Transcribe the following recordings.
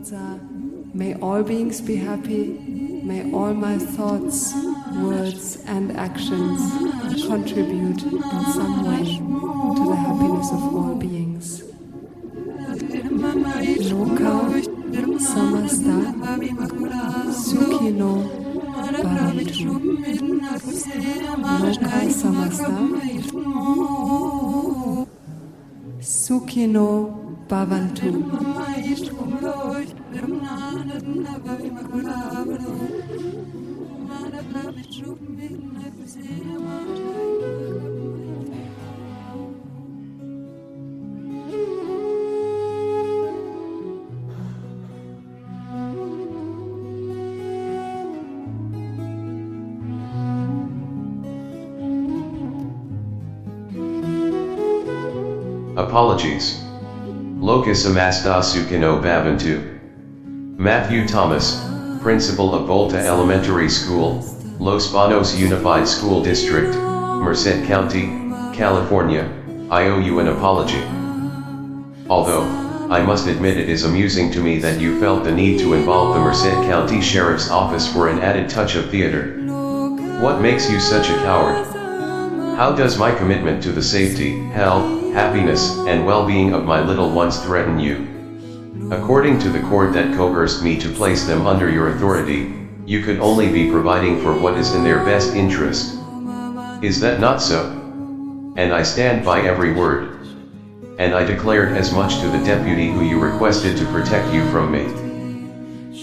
words are, may all beings be happy, may all my thoughts, words and actions contribute in some way to the happiness of all beings. Lokah, Samastah, Sukhino, Bhavantu. Lokah, Samastah, Sukhino, Bhavantu. Apologies. Lokah Samastah Sukhino Bhavantu. Matthew Thomas, Principal of Volta Elementary School, Los Banos Unified School District, Merced County, California, I owe you an apology. Although, I must admit it is amusing to me that you felt the need to involve the Merced County Sheriff's Office for an added touch of theater. What makes you such a coward? How does my commitment to the safety, health, happiness, and well-being of my little ones threaten you? According to the court that coerced me to place them under your authority, you could only be providing for what is in their best interest. Is that not so? And I stand by every word. And I declared as much to the deputy who you requested to protect you from me.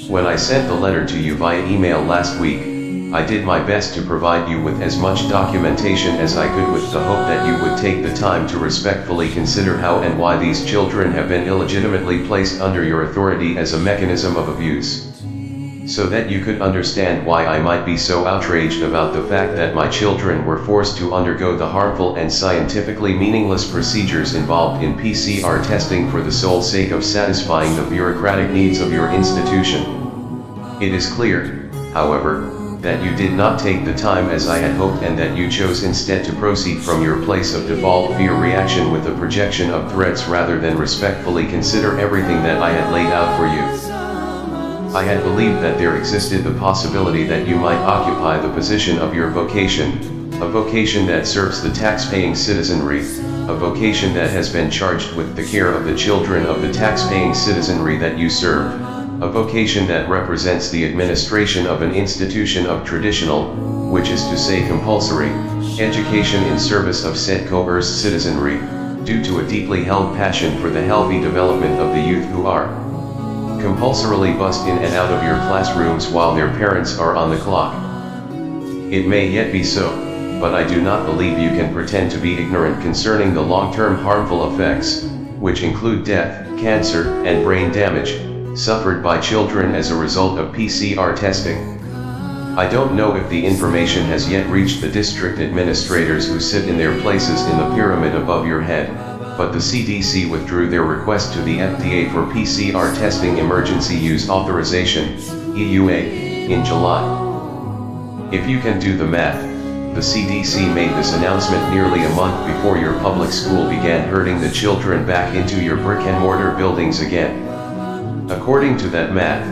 When I sent the letter to you via email last week, I did my best to provide you with as much documentation as I could with the hope that you would take the time to respectfully consider how and why these children have been illegitimately placed under your authority as a mechanism of abuse. So that you could understand why I might be so outraged about the fact that my children were forced to undergo the harmful and scientifically meaningless procedures involved in PCR testing for the sole sake of satisfying the bureaucratic needs of your institution. It is clear, however, that you did not take the time as I had hoped and that you chose instead to proceed from your place of default fear reaction with a projection of threats rather than respectfully consider everything that I had laid out for you. I had believed that there existed the possibility that you might occupy the position of your vocation, a vocation that serves the tax-paying citizenry, a vocation that has been charged with the care of the children of the tax-paying citizenry that you serve, a vocation that represents the administration of an institution of traditional, which is to say compulsory, education in service of said coerced citizenry, due to a deeply held passion for the healthy development of the youth who are compulsorily bussed in and out of your classrooms while their parents are on the clock. It may yet be so, but I do not believe you can pretend to be ignorant concerning the long-term harmful effects, which include death, cancer, and brain damage, suffered by children as a result of PCR testing. I don't know if the information has yet reached the district administrators who sit in their places in the pyramid above your head, but the CDC withdrew their request to the FDA for PCR testing emergency use authorization, EUA, in July. If you can do the math, the CDC made this announcement nearly a month before your public school began herding the children back into your brick-and-mortar buildings again. According to that math,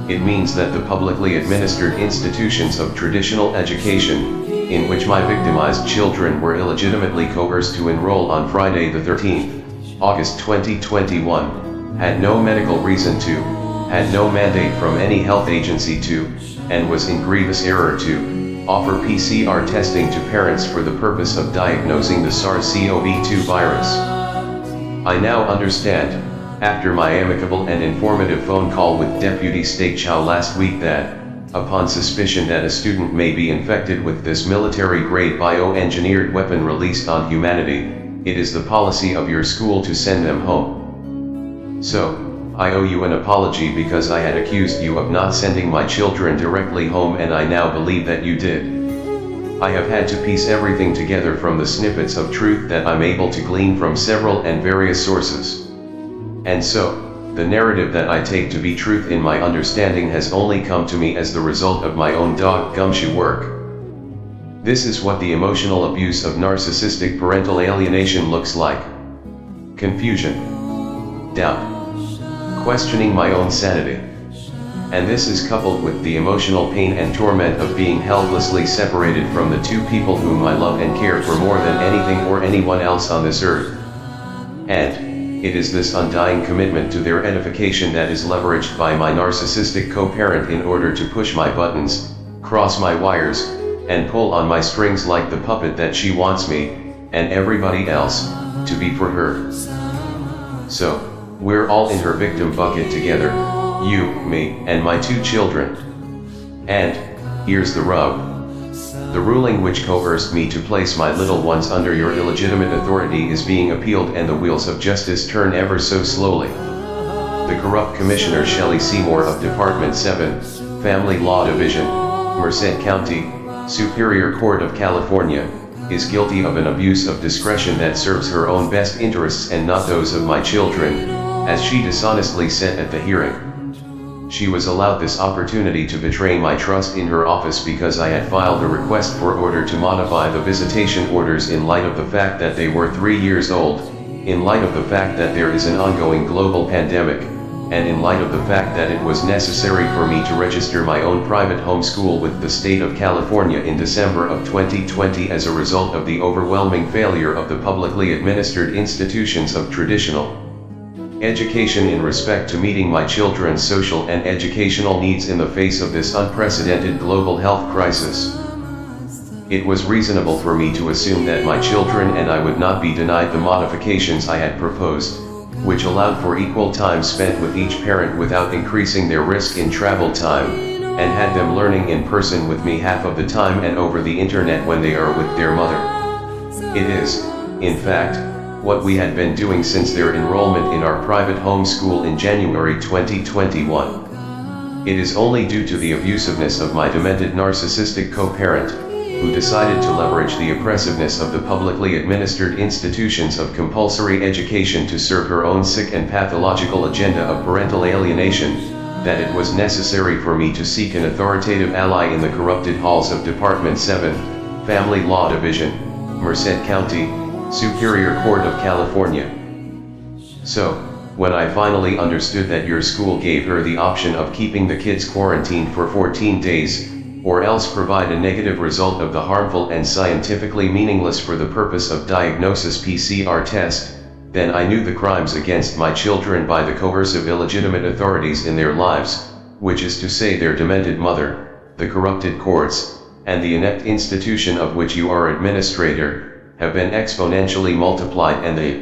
it means that the publicly administered institutions of traditional education, in which my victimized children were illegitimately coerced to enroll on Friday the 13th, August 2021, had no medical reason to, had no mandate from any health agency to, and was in grievous error to, offer PCR testing to parents for the purpose of diagnosing the SARS-CoV-2 virus. I now understand, after my amicable and informative phone call with Deputy State Chow last week that, upon suspicion that a student may be infected with this military-grade bioengineered weapon released on humanity, it is the policy of your school to send them home. So, I owe you an apology because I had accused you of not sending my children directly home and I now believe that you did. I have had to piece everything together from the snippets of truth that I'm able to glean from several and various sources. And so, the narrative that I take to be truth in my understanding has only come to me as the result of my own gumshoe work. This is what the emotional abuse of narcissistic parental alienation looks like. Confusion, doubt, questioning my own sanity. And this is coupled with the emotional pain and torment of being helplessly separated from the two people whom I love and care for more than anything or anyone else on this earth. And it is this undying commitment to their edification that is leveraged by my narcissistic co-parent in order to push my buttons, cross my wires, and pull on my strings like the puppet that she wants me, and everybody else, to be for her. So, we're all in her victim bucket together, you, me, and my two children. And, here's the rub. The ruling which coerced me to place my little ones under your illegitimate authority is being appealed, and the wheels of justice turn ever so slowly. The corrupt Commissioner Shelley Seymour of Department 7, Family Law Division, Merced County, Superior Court of California, is guilty of an abuse of discretion that serves her own best interests and not those of my children, as she dishonestly said at the hearing. She was allowed this opportunity to betray my trust in her office because I had filed a request for order to modify the visitation orders in light of the fact that they were 3 years old, in light of the fact that there is an ongoing global pandemic, and in light of the fact that it was necessary for me to register my own private home school with the state of California in December of 2020 as a result of the overwhelming failure of the publicly administered institutions of traditional education in respect to meeting my children's social and educational needs in the face of this unprecedented global health crisis. It was reasonable for me to assume that my children and I would not be denied the modifications I had proposed, which allowed for equal time spent with each parent without increasing their risk in travel time, and had them learning in person with me half of the time and over the internet when they are with their mother. It is, in fact, what we had been doing since their enrollment in our private home school in January 2021. It is only due to the abusiveness of my demented narcissistic co-parent, who decided to leverage the oppressiveness of the publicly administered institutions of compulsory education to serve her own sick and pathological agenda of parental alienation, that it was necessary for me to seek an authoritative ally in the corrupted halls of Department 7, Family Law Division, Merced County, Superior Court of California. So, when I finally understood that your school gave her the option of keeping the kids quarantined for 14 days, or else provide a negative result of the harmful and scientifically meaningless for the purpose of diagnosis PCR test, then I knew the crimes against my children by the coercive illegitimate authorities in their lives, which is to say their demented mother, the corrupted courts, and the inept institution of which you are administrator, have been exponentially multiplied, and the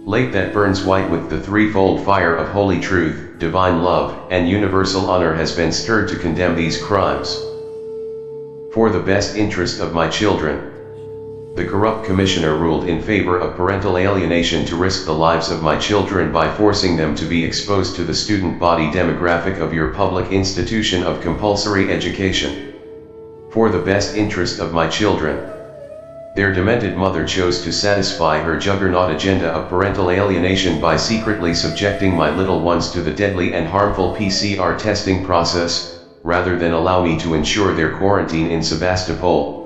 lake that burns white with the threefold fire of holy truth, divine love, and universal honor has been stirred to condemn these crimes. For the best interest of my children, the corrupt commissioner ruled in favor of parental alienation to risk the lives of my children by forcing them to be exposed to the student body demographic of your public institution of compulsory education. For the best interest of my children, their demented mother chose to satisfy her juggernaut agenda of parental alienation by secretly subjecting my little ones to the deadly and harmful PCR testing process, rather than allow me to ensure their quarantine in Samastah.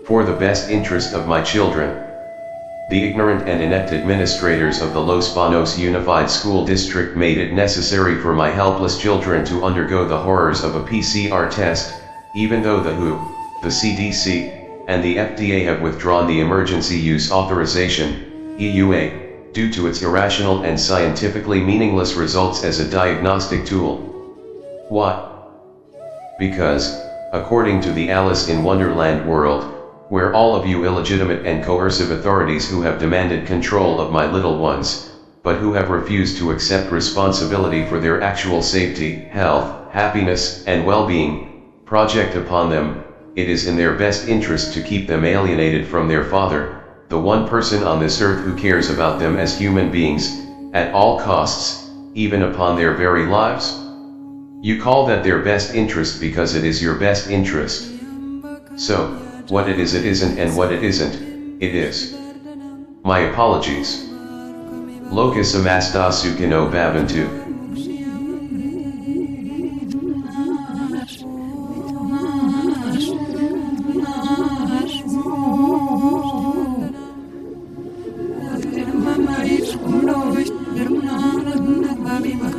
For the best interest of my children, the ignorant and inept administrators of the Los Banos Unified School District made it necessary for my helpless children to undergo the horrors of a PCR test, even though the WHO, the CDC, and the FDA have withdrawn the emergency use authorization, EUA, due to its irrational and scientifically meaningless results as a diagnostic tool. Why? Because, according to the Alice in Wonderland world, where all of you illegitimate and coercive authorities who have demanded control of my little ones, but who have refused to accept responsibility for their actual safety, health, happiness, and well-being, project upon them, it is in their best interest to keep them alienated from their father, the one person on this earth who cares about them as human beings, at all costs, even upon their very lives? You call that their best interest because it is your best interest. So, what it is it isn't, and what it isn't, it is. My apologies. Lokah Samastah Sukhino Bhavantu. Mama,